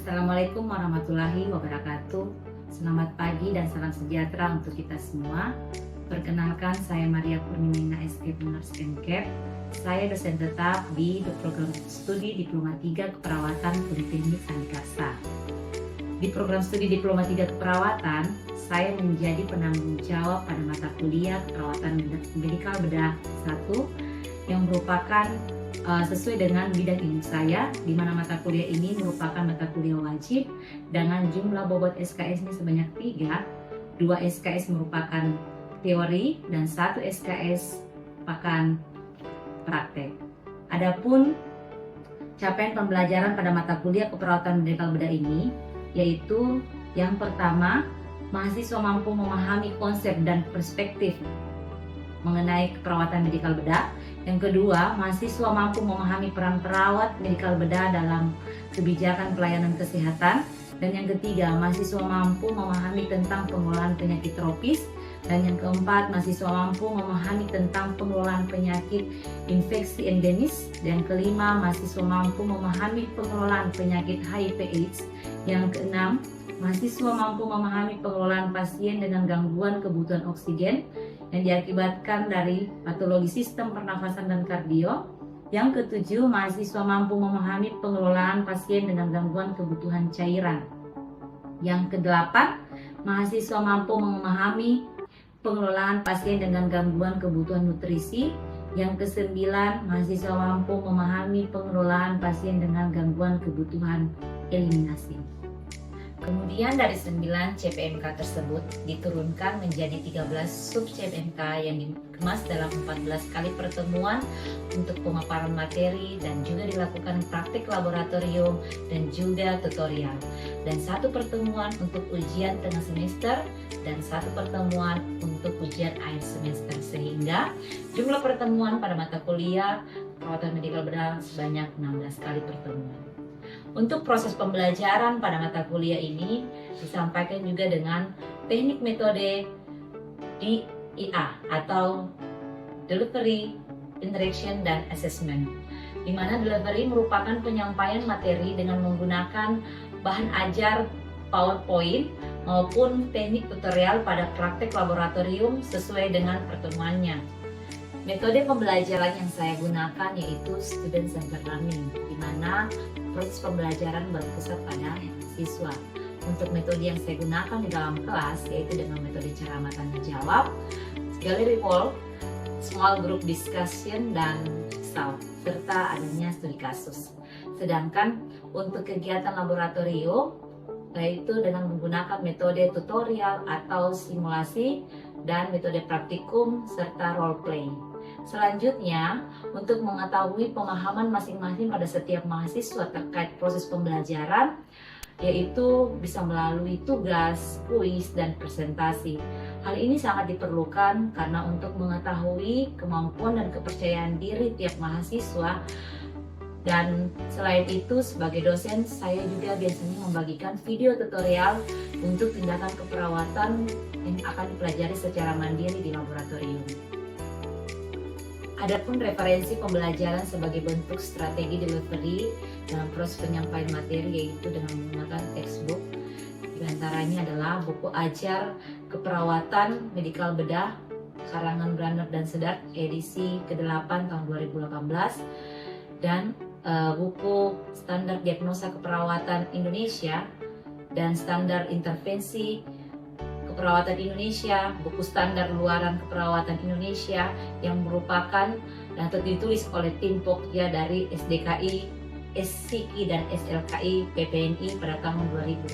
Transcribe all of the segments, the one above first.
Assalamualaikum warahmatullahi wabarakatuh. Selamat pagi dan salam sejahtera untuk kita semua. Perkenalkan, saya Maria Purnimina Escape Nurse Cap. Saya dosen tetap di program studi Diploma 3 Keperawatan Politeknik Sanikarsa. Di program studi Diploma 3 Keperawatan, saya menjadi penanggung jawab pada mata kuliah Keperawatan Medikal Bedah 1 yang merupakan sesuai dengan bidang ilmu saya, di mana mata kuliah ini merupakan mata kuliah wajib dengan jumlah bobot SKS-nya sebanyak 3, 2 SKS merupakan teori dan 1 SKS merupakan praktek. Adapun capaian pembelajaran pada mata kuliah keperawatan medikal bedah ini yaitu yang pertama, mahasiswa mampu memahami konsep dan perspektif mengenai keperawatan medikal bedah. Yang kedua, mahasiswa mampu memahami peran perawat medikal bedah dalam kebijakan pelayanan kesehatan. Dan yang ketiga, mahasiswa mampu memahami tentang pengelolaan penyakit tropis. Dan yang keempat, mahasiswa mampu memahami tentang pengelolaan penyakit infeksi endemis. Dan yang kelima, mahasiswa mampu memahami pengelolaan penyakit HIV/AIDS. Yang keenam, mahasiswa mampu memahami pengelolaan pasien dengan gangguan kebutuhan oksigen yang diakibatkan dari patologi sistem pernafasan dan kardio. Yang ketujuh, mahasiswa mampu memahami pengelolaan pasien dengan gangguan kebutuhan cairan. Yang kedelapan, mahasiswa mampu memahami pengelolaan pasien dengan gangguan kebutuhan nutrisi. Yang kesembilan, mahasiswa mampu memahami pengelolaan pasien dengan gangguan kebutuhan eliminasi. Kemudian dari 9 CPMK tersebut diturunkan menjadi 13 sub CPMK yang dikemas dalam 14 kali pertemuan untuk pemaparan materi dan juga dilakukan praktik laboratorium dan juga tutorial. Dan 1 pertemuan untuk ujian tengah semester dan 1 pertemuan untuk ujian akhir semester, sehingga jumlah pertemuan pada mata kuliah perawatan medikal bedah sebanyak 16 kali pertemuan. Untuk proses pembelajaran pada mata kuliah ini disampaikan juga dengan teknik metode DIA atau Delivery, Interaction, dan Assessment, di mana delivery merupakan penyampaian materi dengan menggunakan bahan ajar PowerPoint maupun teknik tutorial pada praktek laboratorium sesuai dengan pertemuannya. Metode pembelajaran yang saya gunakan yaitu Student Centered Learning, di mana proses pembelajaran berpusat pada siswa. Untuk metode yang saya gunakan di dalam kelas yaitu dengan metode cara tanya jawab, gallery poll, small group discussion, dan SAL, serta adanya studi kasus. Sedangkan untuk kegiatan laboratorium yaitu dengan menggunakan metode tutorial atau simulasi dan metode praktikum serta role play. Selanjutnya, untuk mengetahui pemahaman masing-masing pada setiap mahasiswa terkait proses pembelajaran, yaitu bisa melalui tugas, kuis, dan presentasi. Hal ini sangat diperlukan karena untuk mengetahui kemampuan dan kepercayaan diri tiap mahasiswa. Dan selain itu, sebagai dosen, saya juga biasanya membagikan video tutorial untuk tindakan keperawatan yang akan dipelajari secara mandiri di laboratorium. Adapun referensi pembelajaran sebagai bentuk strategi delivery dalam proses penyampaian materi yaitu dengan menggunakan textbook. Di antaranya adalah buku ajar keperawatan medikal bedah karangan Brander dan Sedart edisi ke-8 tahun 2018 dan buku standar diagnosa keperawatan Indonesia dan standar intervensi keperawatan Indonesia, buku standar luaran keperawatan Indonesia yang merupakan dan ditulis oleh tim Pokja dari SDKI, SSIKI, dan SLKI PPNI pada tahun 2018.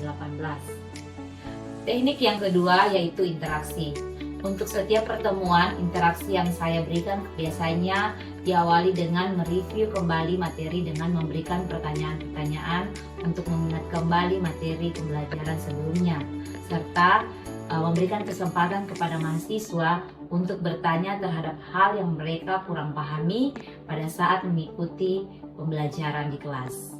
Teknik yang kedua yaitu interaksi. Untuk setiap pertemuan, interaksi yang saya berikan biasanya diawali dengan mereview kembali materi dengan memberikan pertanyaan-pertanyaan untuk mengingat kembali materi pembelajaran sebelumnya, serta memberikan kesempatan kepada mahasiswa untuk bertanya terhadap hal yang mereka kurang pahami pada saat mengikuti pembelajaran di kelas.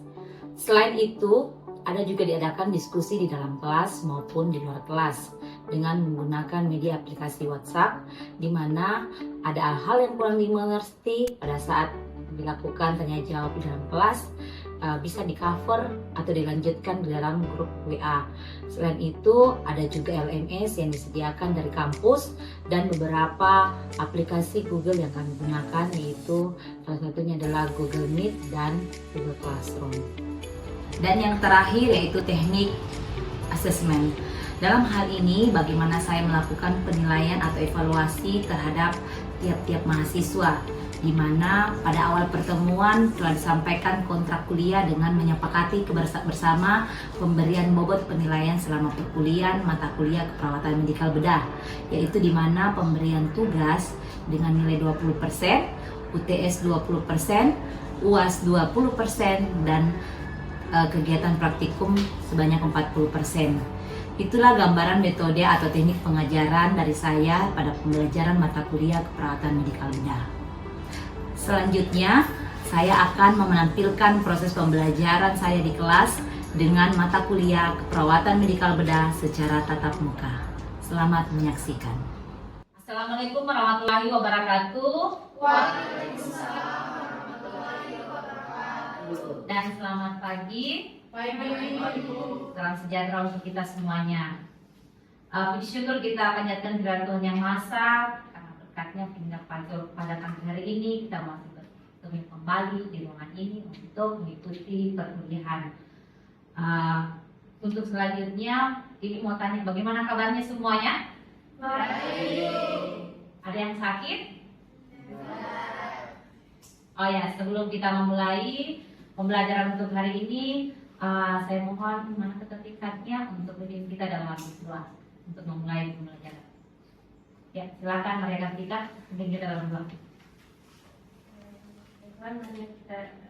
Selain itu, ada juga diadakan diskusi di dalam kelas maupun di luar kelas dengan menggunakan media aplikasi WhatsApp, di mana ada hal yang kurang dimengerti pada saat dilakukan tanya jawab di dalam kelas bisa di cover atau dilanjutkan di dalam grup WA. Selain itu ada juga LMS yang disediakan dari kampus dan beberapa aplikasi Google yang kami gunakan, yaitu salah satunya adalah Google Meet dan Google Classroom. Dan yang terakhir yaitu teknik assessment. Dalam hal ini bagaimana saya melakukan penilaian atau evaluasi terhadap tiap-tiap mahasiswa, di mana pada awal pertemuan telah disampaikan kontrak kuliah dengan menyepakati bersama pemberian bobot penilaian selama perkuliahan mata kuliah keperawatan medikal bedah, yaitu di mana pemberian tugas dengan nilai 20%, UTS 20%, UAS 20%, dan kegiatan praktikum sebanyak 40%. Itulah gambaran metode atau teknik pengajaran dari saya pada pembelajaran mata kuliah keperawatan medikal bedah. Selanjutnya, saya akan menampilkan proses pembelajaran saya di kelas dengan mata kuliah keperawatan medikal bedah secara tatap muka. Selamat menyaksikan. Assalamualaikum warahmatullahi wabarakatuh. Waalaikumsalam warahmatullahi wabarakatuh. Dan selamat pagi. Salam sejahtera untuk kita semuanya. Puji syukur kita panjatkan kehadirat Tuhan Yang Maha Esa, karena berkatnya hingga pada pagi hari ini kita masih bertemu kembali di ruangan ini untuk mengikuti perkuliahan. Untuk selanjutnya, ini mau tanya bagaimana kabarnya semuanya? Baik. Ada yang sakit? Oh ya, sebelum kita memulai pembelajaran untuk hari ini, saya mohon mana ketertibannya untuk memimpin kita dalam doa untuk memulai pembelajaran. Ya, silakan mereka kita memimpin kita dalam doa. Tuhan, mari kita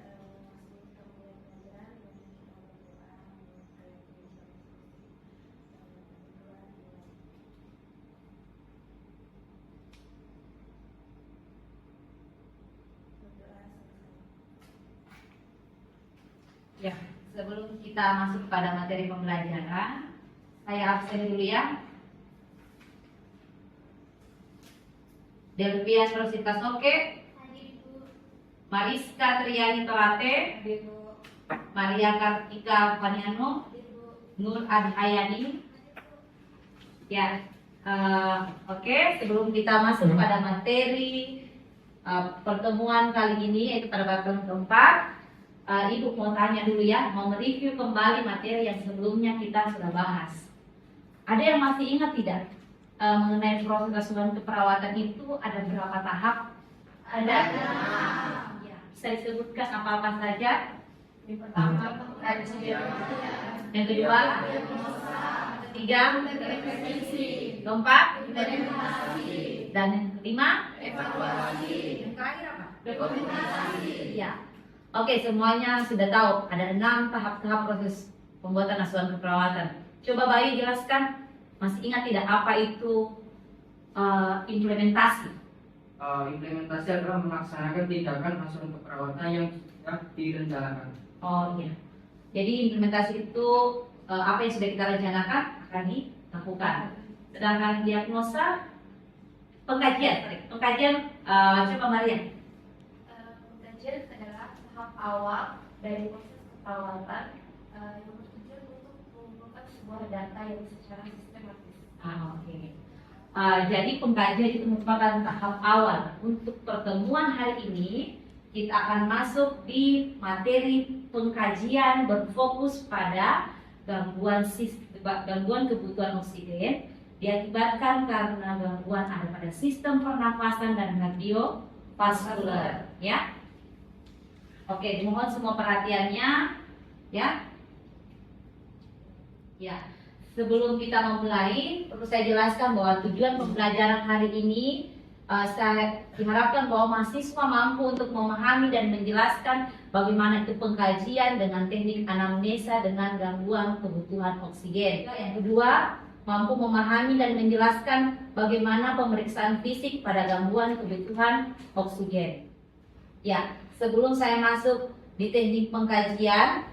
Ya, sebelum kita masuk pada materi pembelajaran, saya absen dulu ya. Delvian Rosita Soke, Mariska Triani Tolate, Maria Kartika Paniano, Nur Adhayani. Ya, oke. Sebelum kita masuk pada materi pertemuan kali ini, yaitu pada babak keempat, Ibu mau tanya dulu ya, mau mereview kembali materi yang sebelumnya kita sudah bahas. Ada yang masih ingat tidak mengenai proses asuhan keperawatan itu ada berapa tahap? Ada. Ya, bisa disebutkan apa-apa saja? Yang pertama, yang kedua, ketiga, keempat, dan yang kelima, evaluasi. Yang terakhir apa? Dokumentasi. Ya. Oke, semuanya sudah tahu ada 6 tahap-tahap proses pembuatan asuhan keperawatan. Coba Bayu jelaskan, masih ingat tidak apa itu implementasi? Implementasi adalah melaksanakan tindakan asuhan keperawatan yang sudah direncanakan. Oh iya. Jadi implementasi itu apa yang sudah kita rencanakan akan dilakukan. Sedangkan diagnosa, pengkajian, coba Maria. pengkajian adalah tahap awal dari proses keperawatan yang bertujuan untuk mengumpulkan sebuah data yang secara sistematis. Oke. Jadi pengkajian itu merupakan tahap awal. Untuk pertemuan hari ini kita akan masuk di materi pengkajian berfokus pada gangguan kebutuhan oksigen diakibatkan karena gangguan ada pada sistem pernafasan dan kardiovaskular, ya. Oke, dimohon semua perhatiannya, ya. Ya. Sebelum kita memulai, perlu saya jelaskan bahwa tujuan pembelajaran hari ini saya diharapkan bahwa mahasiswa mampu untuk memahami dan menjelaskan bagaimana itu pengkajian dengan teknik anamnesa dengan gangguan kebutuhan oksigen. Yang kedua, mampu memahami dan menjelaskan bagaimana pemeriksaan fisik pada gangguan kebutuhan oksigen. Ya, sebelum saya masuk di teknik pengkajian,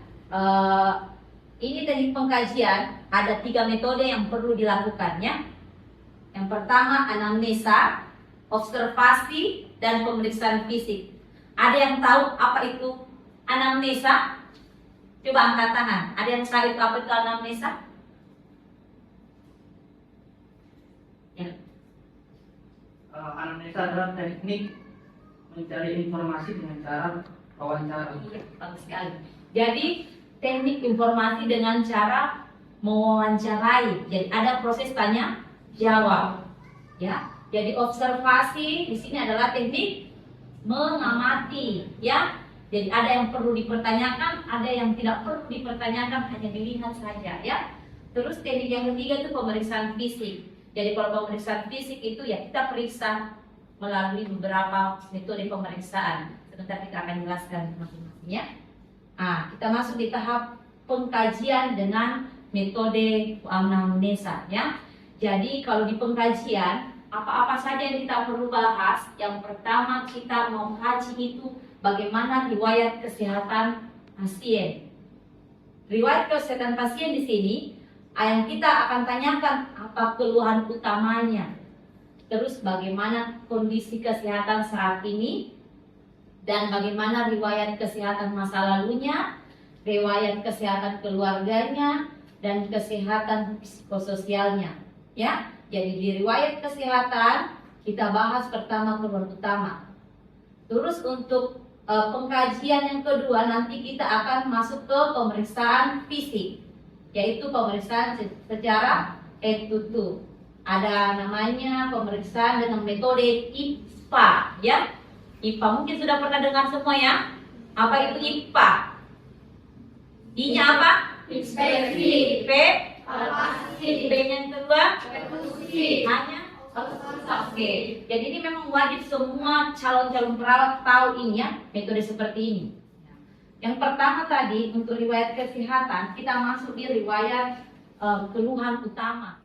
ini teknik pengkajian ada 3 metode yang perlu dilakukannya. Yang pertama anamnesa, observasi, dan pemeriksaan fisik. Ada yang tahu apa itu anamnesa? Coba angkat tangan. Ada yang tahu itu apa itu anamnesa? Ya. Anamnesa adalah teknik mencari informasi dengan cara wawancara. Iya, bagus sekali. Jadi teknik informasi dengan cara mewawancarai. Jadi ada proses tanya jawab. Ya. Jadi observasi di sini adalah teknik mengamati, ya. Jadi ada yang perlu dipertanyakan, ada yang tidak perlu dipertanyakan, hanya dilihat saja, ya. Terus teknik yang ketiga itu pemeriksaan fisik. Jadi kalau pemeriksaan fisik itu ya kita periksa melalui beberapa metode pemeriksaan. Sebentar kita akan jelaskan masing-masingnya. Nah, kita masuk di tahap pengkajian dengan metode anamnesa, ya. Jadi kalau di pengkajian apa-apa saja yang kita perlu bahas. Yang pertama kita mau kaji itu bagaimana riwayat kesehatan pasien. Riwayat kesehatan pasien di sini yang kita akan tanyakan apa keluhan utamanya. Terus bagaimana kondisi kesehatan saat ini dan bagaimana riwayat kesehatan masa lalunya, riwayat kesehatan keluarganya dan kesehatan psikososialnya, ya. Jadi di riwayat kesehatan kita bahas pertama keluhan utama. Terus untuk pengkajian yang kedua nanti kita akan masuk ke pemeriksaan fisik, yaitu pemeriksaan secara head to toe. Ada namanya pemeriksaan dengan metode IPA, ya. IPA mungkin sudah pernah dengar semua, ya. Apa itu IPA? I-nya apa? Inspeksi. P. B yang kedua hanya oke. Jadi ini memang wajib semua calon-calon perawat tahu ini, ya, metode seperti ini. Yang pertama tadi untuk riwayat kesehatan kita masuk di riwayat keluhan utama.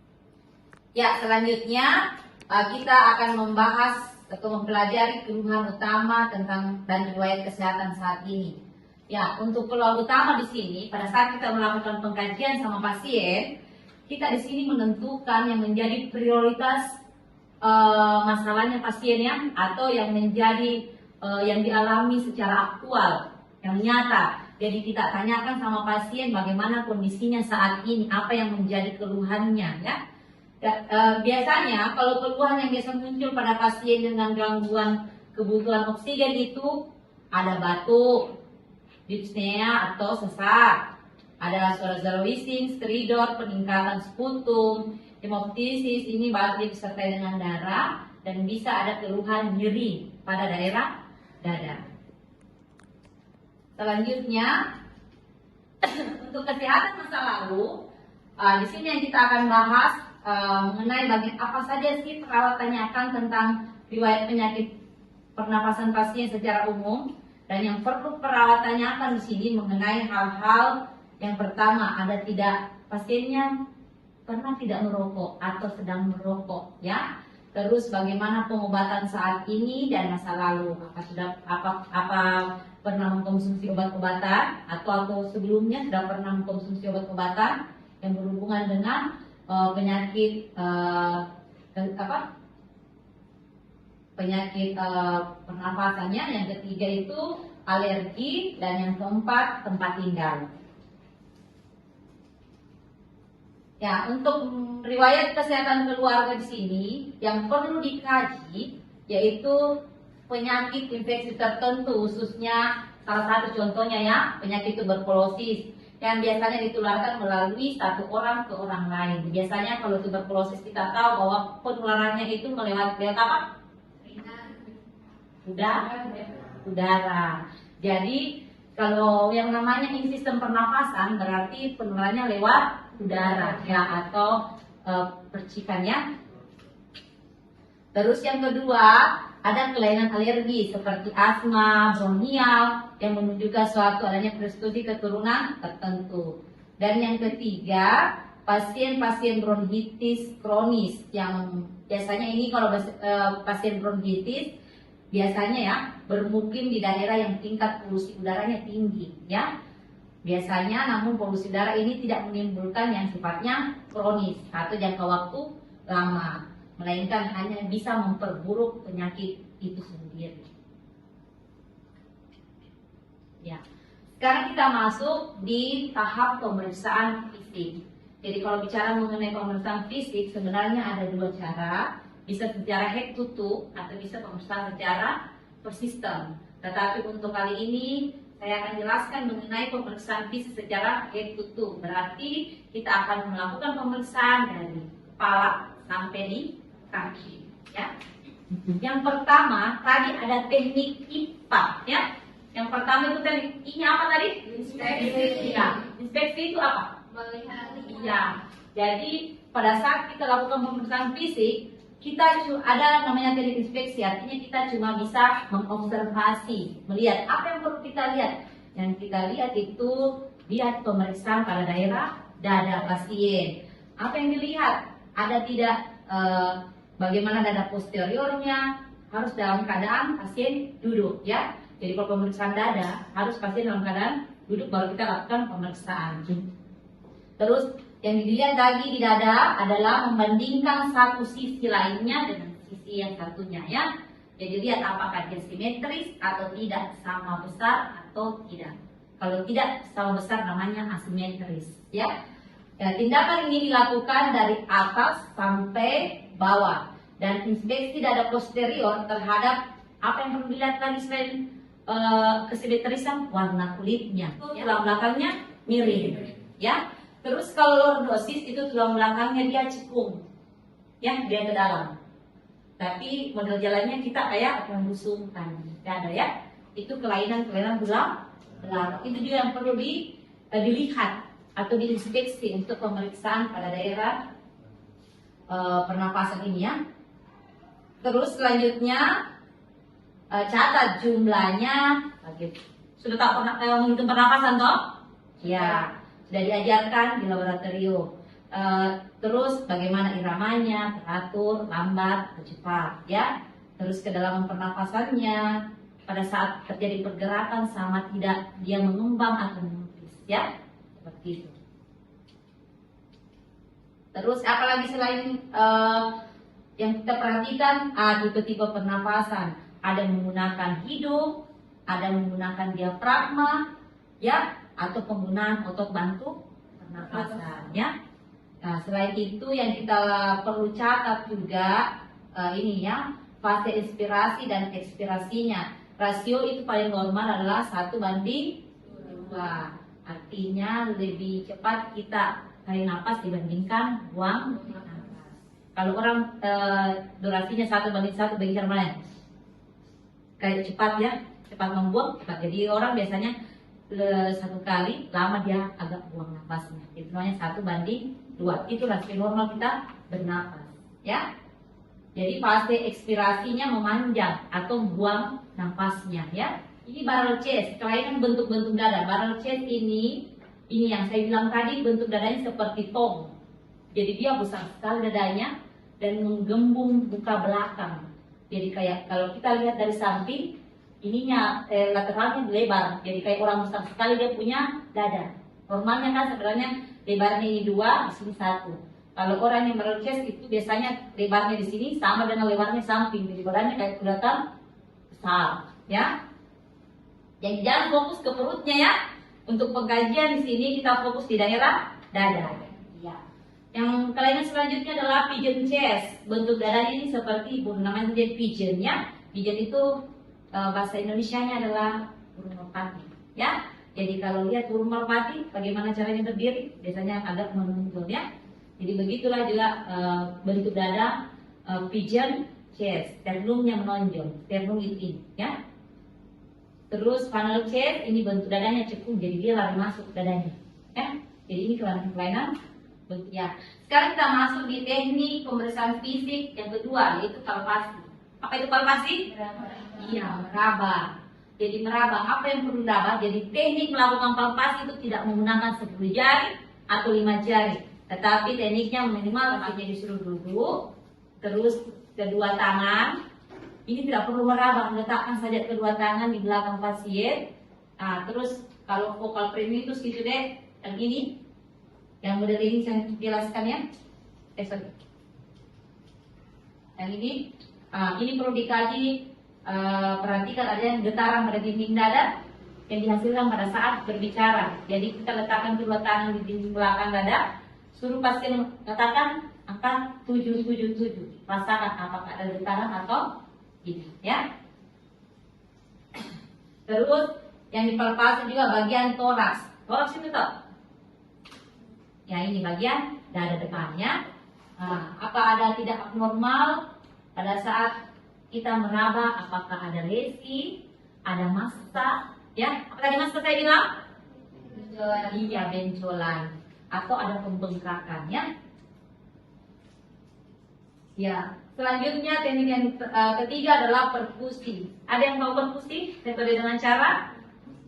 Ya, selanjutnya kita akan membahas atau mempelajari keluhan utama tentang dan riwayat kesehatan saat ini. Ya, untuk keluhan utama di sini pada saat kita melakukan pengkajian sama pasien, kita di sini menentukan yang menjadi prioritas masalahnya pasiennya atau yang menjadi yang dialami secara aktual, yang nyata. Jadi kita tanyakan sama pasien bagaimana kondisinya saat ini, apa yang menjadi keluhannya, ya. Biasanya kalau keluhan yang biasa muncul pada pasien dengan gangguan kebutuhan oksigen itu ada batuk, dyspnea atau sesak, ada suara wheezing, stridor, peningkatan sputum, hemoptisis, ini batuk disertai dengan darah, dan bisa ada keluhan nyeri pada daerah dada. Selanjutnya untuk kesehatan masa lalu, di sini yang kita akan bahas mengenai bagian apa saja sih perawat tanyakan tentang riwayat penyakit pernapasan pasien secara umum. Dan yang perlu perawat tanyakan di sini mengenai hal-hal yang pertama, ada tidak pasiennya pernah tidak merokok atau sedang merokok, ya. Terus bagaimana pengobatan saat ini dan masa lalu, apa pernah mengkonsumsi obat-obatan atau sebelumnya sudah pernah mengkonsumsi obat-obatan yang berhubungan dengan penyakit pernapasannya. Yang ketiga itu alergi, dan yang keempat tempat tinggal. Ya, untuk riwayat kesehatan keluarga di sini yang perlu dikaji yaitu penyakit infeksi tertentu, khususnya salah satu contohnya ya penyakit tuberkulosis yang biasanya ditularkan melalui satu orang ke orang lain. Biasanya kalau tuberkulosis kita tahu bahwa penularannya itu melewati apa? Udara. Jadi kalau yang namanya ini sistem pernapasan berarti penularannya lewat udara ya, atau percikannya. Terus yang kedua ada kelainan alergi seperti asma, bronkial yang menunjukkan suatu adanya prestudi keturunan tertentu. Dan yang ketiga pasien-pasien bronkitis kronis yang biasanya ini kalau pasien bronkitis biasanya ya bermukim di daerah yang tingkat polusi udaranya tinggi ya. Biasanya namun polusi udara ini tidak menimbulkan yang sifatnya kronis atau jangka waktu lama, melainkan hanya bisa memperburuk penyakit itu sendiri. Ya. Sekarang kita masuk di tahap pemeriksaan fisik. Jadi kalau bicara mengenai pemeriksaan fisik, sebenarnya ada dua cara. Bisa secara head to toe atau bisa pemeriksaan secara persistem. Tetapi untuk kali ini saya akan jelaskan mengenai pemeriksaan fisik secara head to toe. Berarti kita akan melakukan pemeriksaan dari kepala sampai di kaki. Ya. Yang pertama tadi ada teknik IPA. Ya. Yang pertama itu teknik I-nya apa tadi? Inspeksi. Ya. Inspeksi itu apa? Melihat. Iya. Jadi pada saat kita lakukan pemeriksaan fisik, kita ada namanya teknik inspeksi. Artinya kita cuma bisa mengobservasi, melihat apa yang perlu kita lihat. Yang kita lihat itu lihat pemeriksaan pada daerah dada pasien. Apa yang dilihat? Ada tidak bagaimana dada posteriornya? Harus dalam keadaan pasien duduk, ya. Jadi kalau pemeriksaan dada harus pasien dalam keadaan duduk baru kita lakukan pemeriksaan. Terus yang dilihat lagi di dada adalah membandingkan satu sisi lainnya dengan sisi yang satunya, ya. Jadi lihat apakah dia simetris atau tidak, sama besar atau tidak. Kalau tidak sama besar namanya asimetris, ya. Ya, tindakan ini dilakukan dari atas sampai bawah dan inspeksi dada posterior terhadap apa yang perlu dilihat lagi selain kesimetrisan warna kulitnya. Tulang belakangnya miring, ya. Terus kalau lordosis itu tulang belakangnya dia cekung, ya, dia ke dalam. Tapi model jalannya kita kayak membusungkan, ada ya. Itu kelainan-kelainan tulang belakang. Itu juga yang perlu dilihat atau diinspeksi untuk pemeriksaan pada daerah pernapasan ini, ya. Terus selanjutnya catat jumlahnya. Sudah tak pernah menghitung pernapasan toh? Ya. Sudah diajarkan di laboratorium. Terus bagaimana iramanya, teratur, lambat, atau cepat, ya. Terus kedalaman pernapasannya, pada saat terjadi pergerakan sama tidak dia mengembang atau menipis, ya. Seperti itu. Terus apalagi selain yang kita perhatikan, tipe-tipe pernapasan. Ada menggunakan hidung, ada menggunakan diafragma, ya, atau penggunaan otot bantu pernapasan, ya. Nah, selain itu yang kita perlu catat juga ini, ya, fase inspirasi dan ekspirasinya. Rasio itu paling normal adalah 1:2. Artinya lebih cepat kita tarik nafas dibandingkan buang nafas. Kalau orang durasinya 1:1 bagaimana mana? Kayak cepat, ya, cepat membuang, cepat. Jadi orang biasanya satu kali lama dia agak buang nafasnya. Itu namanya 1:2. Itu rasio normal kita bernafas, ya. Jadi fase ekspirasinya memanjang atau buang nafasnya, ya. Ini barrel chest, kelainan bentuk-bentuk dada. Barrel chest ini yang saya bilang tadi, bentuk dadanya seperti tong. Jadi dia besar sekali dadanya dan menggembung muka belakang. Jadi kayak kalau kita lihat dari samping, ininya lateralnya lebar, jadi kayak orang besar sekali dia punya dada. Normalnya kan sebenarnya lebarnya ini 2, di sini 1. Kalau orang yang barrel chest itu biasanya lebarnya di sini sama dengan lebarnya samping, jadi badannya kayak kelihatan besar, ya. Jadi jangan fokus ke perutnya, ya. Untuk pengkajian di sini kita fokus di daerah dada. Ya. Yang kelainan selanjutnya adalah pigeon chest. Bentuk dadanya ini seperti namanya pigeon, ya. Pigeon itu bahasa Indonesianya adalah burung merpati, ya. Jadi kalau lihat burung merpati, bagaimana caranya berdiri? Biasanya agak menonjol, ya. Jadi begitulah juga bentuk dada pigeon chest, sternumnya menonjol, sternum itu, ya. Terus funnel chest, ini bentuk dadanya cekung, jadi dia lari masuk dadanya, ya. Jadi ini kelainan bentuk, ya. Sekarang kita masuk di teknik pemeriksaan fisik yang kedua, yaitu palpasi. Apa itu palpasi? Iya, meraba. Jadi meraba, apa yang perlu meraba? Jadi teknik melakukan palpasi itu tidak menggunakan 10 jari atau 5 jari, tetapi tekniknya minimal kakinya disuruh duduk, terus kedua tangan. Ini tidak perlu meraba, letakkan saja kedua tangan di belakang pasien. Nah, terus kalau vokal primitus gitu deh, yang ini, yang model ini saya jelaskan, ya. Sorry. Yang ini perlu dikaji. Perhatikan ada yang getaran pada dinding dada, yang dihasilkan pada saat berbicara. Jadi kita letakkan kedua tangan di dinding belakang dada, suruh pasien katakan angka 777. Rasakan apakah ada getaran atau ini, ya. Terus yang dipalpasi juga bagian toraks. Toraks itu toh? Ya, ini bagian dada depannya. Nah, apa ada tidak abnormal pada saat kita meraba? Apakah ada lesi, ada massa, ya? Apa tadi massa saya bilang? Benjolan. Iya, benjolan. Atau ada pembengkakan, ya? Ya, selanjutnya teknik yang ketiga adalah perkusi. Ada yang tahu perkusi? Metode dengan cara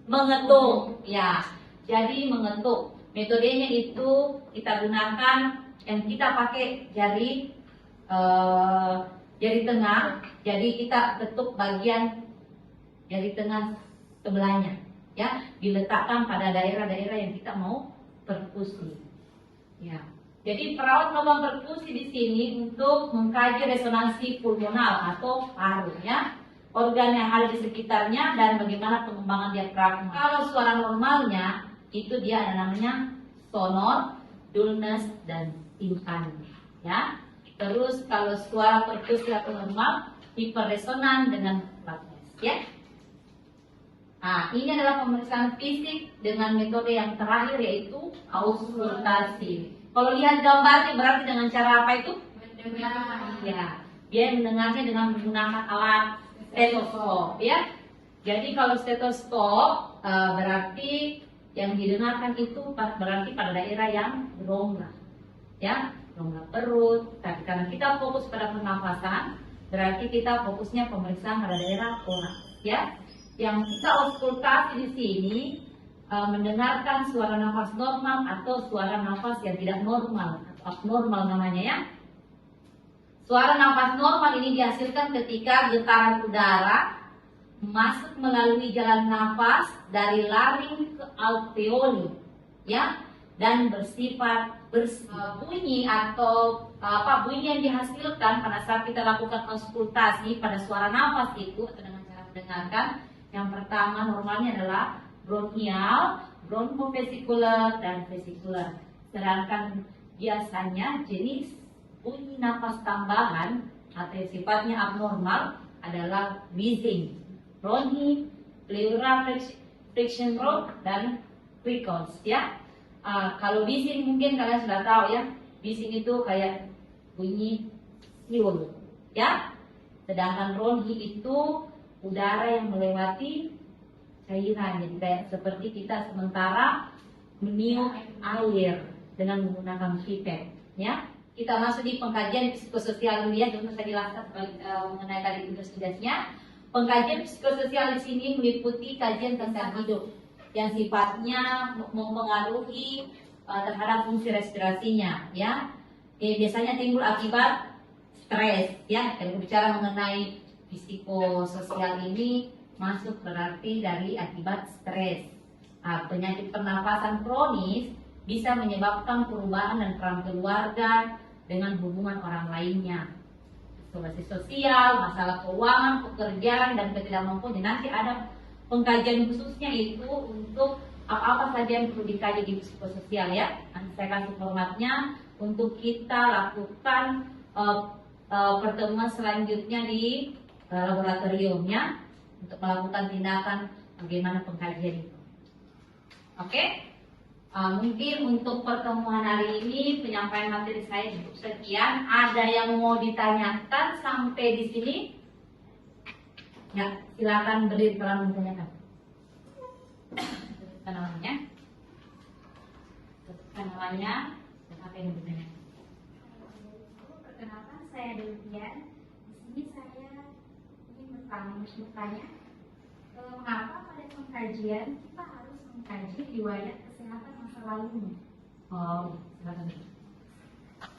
mengetuk. Ya, jadi mengetuk. Metodenya itu kita gunakan yang kita pakai jari tengah. Jadi kita ketuk bagian jari tengah sebelahnya, ya, diletakkan pada daerah-daerah yang kita mau perkusi. Ya. Jadi perawat melakukan perkusi di sini untuk mengkaji resonansi pulmonal atau paru, ya, organ yang ada di sekitarnya dan bagaimana pengembangan diafragma. Kalau suara normalnya itu dia ada namanya sonor, dulness, dan timpani, ya. Terus kalau suara perkusi atau normal, hiperresonan dengan flatness, ya. Nah, ini adalah pemeriksaan fisik dengan metode yang terakhir yaitu auskultasi. Kalau lihat gambarnya berarti dengan cara apa itu? Ya, dia mendengarnya dengan menggunakan alat stetoskop, ya. Jadi kalau stetoskop berarti yang didengarkan itu berarti pada daerah yang berongga, ya, rongga perut. Tapi karena kita fokus pada pernafasan, berarti kita fokusnya pemeriksaan pada daerah thorax, ya. Yang kita auskultasi di sini mendengarkan suara nafas normal atau suara nafas yang tidak normal atau abnormal namanya, ya. Suara nafas normal ini dihasilkan ketika getaran udara masuk melalui jalan nafas dari laring ke alveoli, ya, dan bersifat bunyi atau bunyi yang dihasilkan pada saat kita lakukan auskultasi pada suara nafas itu atau dengan cara mendengarkan. Yang pertama normalnya adalah bronchial, bronkovesikular, dan vesikular. Sedangkan biasanya jenis bunyi nafas tambahan atau yang sifatnya abnormal adalah wheezing, bronchi, pleura, friction road, dan crickles, ya. Kalau wheezing mungkin kalian sudah tahu, ya. Wheezing itu kayak bunyi siul, ya. Sedangkan bronchi itu udara yang melewati cairan, jadi kayak seperti kita sementara meniup air dengan menggunakan pipet, ya. Kita masuk di pengkajian psikososial dulu, ya. Contoh saya jelaskan mengenai tadi investigasinya. Pengkajian psikososial di sini meliputi kajian tentang hidup yang sifatnya mempengaruhi terhadap fungsi respirasinya, ya. Biasanya timbul akibat stres, ya. Kalau bicara mengenai psikososial ini masuk berarti dari akibat stres. Penyakit pernafasan kronis bisa menyebabkan perubahan dan peran keluarga dengan hubungan orang lainnya, isolasi sosial, masalah keuangan, pekerjaan, dan ketidakmampuan. Nanti ada pengkajian khususnya itu untuk apa-apa saja yang perlu dikaji di psikososial, ya. Nanti saya kasih formatnya untuk kita lakukan pertemuan selanjutnya di laboratoriumnya untuk melakukan tindakan bagaimana pengkajian itu. Oke? Mungkin untuk pertemuan hari ini penyampaian materi saya cukup sekian. Ada yang mau ditanyakan sampai di sini? Ya, silakan berdiri kalau mau ditanyakan. Sebutkan namanya. Sebutkan namanya dan apa yang ditanyakan. Perkenalkan, saya Devian. Di sini saya ingin bertanya, mengapa pada pengkajian kita harus mengkaji riwayat kesehatan masa lalunya? Oh, silakan.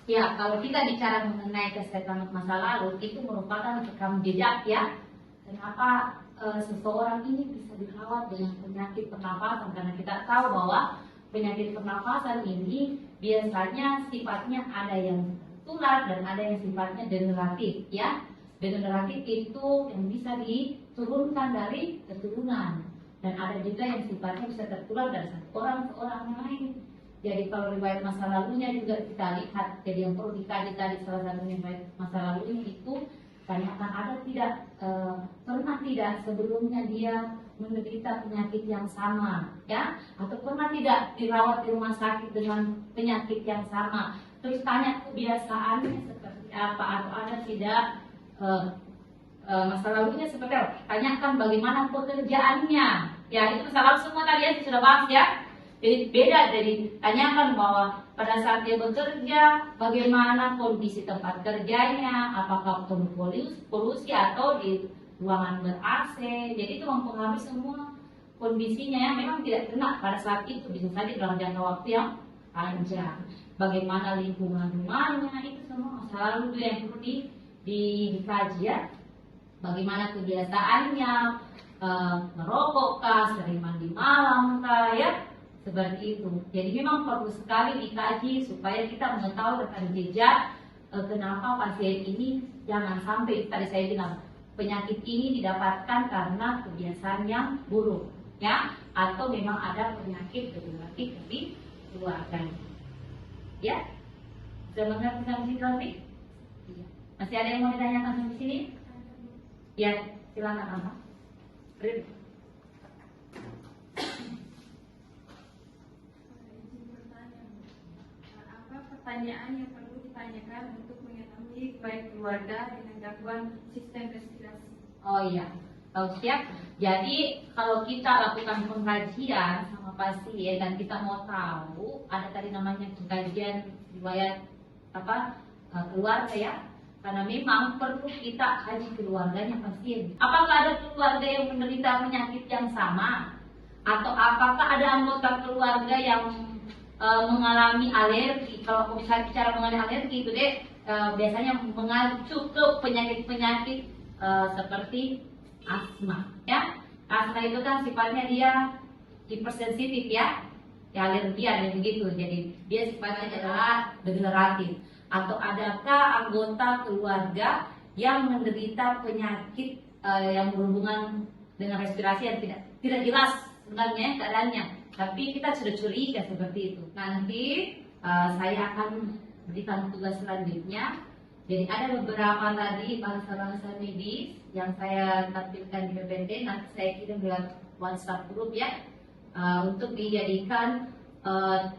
Ya, kalau kita bicara mengenai kesehatan masa lalu, itu merupakan rekam jejak, ya. Kenapa seseorang ini bisa dirawat dengan penyakit pernafasan? Karena kita tahu bahwa penyakit pernafasan ini biasanya sifatnya ada yang tular dan ada yang sifatnya degeneratif, ya. Degeneratif itu yang bisa diturunkan dari keturunan. dan ada juga yang sifatnya bisa tertular dari satu orang ke orang yang lain. Jadi kalau riwayat masa lalunya juga kita lihat, jadi yang perlu dikaji tadi salah satunya riwayat masa lalunya itu tanyakan ada tidak pernah tidak sebelumnya dia menderita penyakit yang sama, ya, atau pernah tidak dirawat di rumah sakit dengan penyakit yang sama. Terus tanya kebiasaannya seperti apa, atau ada tidak masa lalunya seperti apa. Tanyakan bagaimana pekerjaannya. Ya, itu masa lalu semua tadi ya sudah bahas ya. Jadi beda, dari tanyakan bahwa pada saat dia bekerja bagaimana kondisi tempat kerjanya, apakah penuh polusi atau di ruangan ber-AC. Jadi itu mempengaruhi semua kondisinya yang memang tidak kena pada saat itu, bisa saja dalam jangka waktu yang panjang. Bagaimana lingkungan rumahnya, itu semua masa lalu yang perlu dikaji ya. Bagaimana kebiasaannya, merokok kah, sering mandi malam kah, ya, seperti itu. Jadi memang perlu sekali dikaji supaya kita mengetahui rekam jejak kenapa pasien ini jangan sampai tadi saya bilang penyakit ini didapatkan karena kebiasaan yang buruk, ya, atau memang ada penyakit degeneratif di keluarga. Ya, sudah mengerti sampai sini? Iya. Masih ada yang mau ditanyakan sampai sini? Ya, silakan Apa. Apa pertanyaan yang perlu ditanyakan untuk mengetahui baik keluarga dengan gangguan sistem respirasi? Oh iya, siap. Jadi kalau kita lakukan pengkajian sama pasien dan kita mau tahu, ada tadi namanya pengkajian riwayat keluarga ya. Karena memang perlu kita kaji keluarganya pasien. Apakah ada keluarga yang menderita penyakit yang sama? Atau apakah ada anggota keluarga yang mengalami alergi? Kalau misalnya bicara mengenai alergi itu deh, biasanya mengacu ke penyakit-penyakit seperti asma. Ya, asma itu kan sifatnya dia hipersensitif ya, alergi ada begitu. Jadi dia sifatnya adalah degeneratif. Atau adakah anggota keluarga yang menderita penyakit yang berhubungan dengan respirasi yang tidak jelas sebenarnya keadaannya, tapi kita sudah curiga seperti itu. Nanti saya akan berikan tugas selanjutnya. Jadi ada beberapa tadi bahasa-bahasa medis yang saya tampilkan di PPT, nanti saya kirim lewat WhatsApp group ya, untuk dijadikan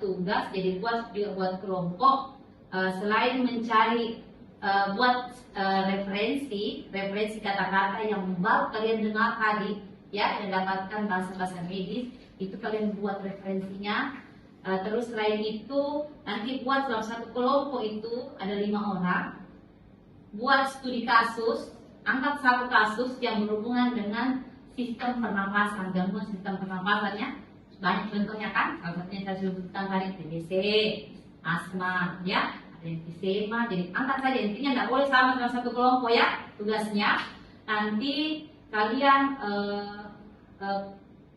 tugas. Jadi buat kelompok. Selain mencari buat referensi kata-kata yang baru kalian dengar tadi ya, dan dapatkan bahasa-bahasa medis, itu kalian buat referensinya. Terus selain itu nanti buat dalam satu kelompok itu ada 5 orang, buat studi kasus, angkat satu kasus yang berhubungan dengan sistem pernapasan, gangguan sistem pernapasannya. Banyak contohnya kan, salah satunya saya sebutkan tadi TBC, asma, ya, ada emfisema. Jadi angkat saja, intinya nggak boleh sama dalam satu kelompok ya tugasnya. Nanti kalian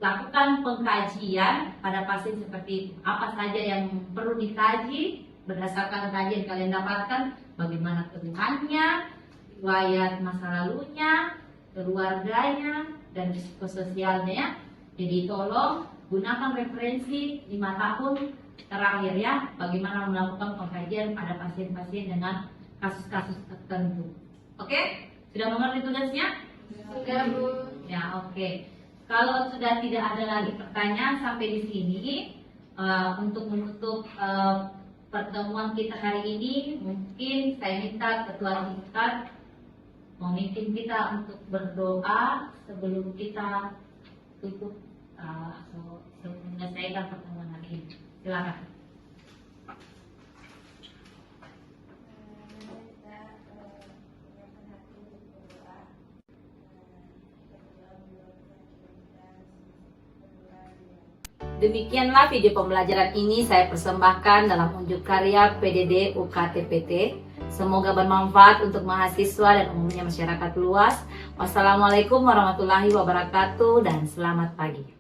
lakukan pengkajian pada pasien seperti itu. Apa saja yang perlu dikaji berdasarkan kajian kalian dapatkan, bagaimana keluhannya, riwayat masa lalunya, keluarganya, dan risiko sosialnya ya. Jadi tolong gunakan referensi 5 tahun terakhir ya, bagaimana melakukan pengkajian pada pasien-pasien dengan kasus-kasus tertentu. Oke? Sudah mengerti tugasnya? Sudah, Bu. Ya, oke. Kalau sudah tidak ada lagi pertanyaan sampai di sini, untuk menutup pertemuan kita hari ini, mungkin saya minta ketua tingkat memimpin kita untuk berdoa sebelum kita tutup atau menyelesaikan pertemuan hari ini. Silakan. Demikianlah video pembelajaran ini saya persembahkan dalam unjuk karya PDD UKTPT. Semoga bermanfaat untuk mahasiswa dan umumnya masyarakat luas. Wassalamualaikum warahmatullahi wabarakatuh dan selamat pagi.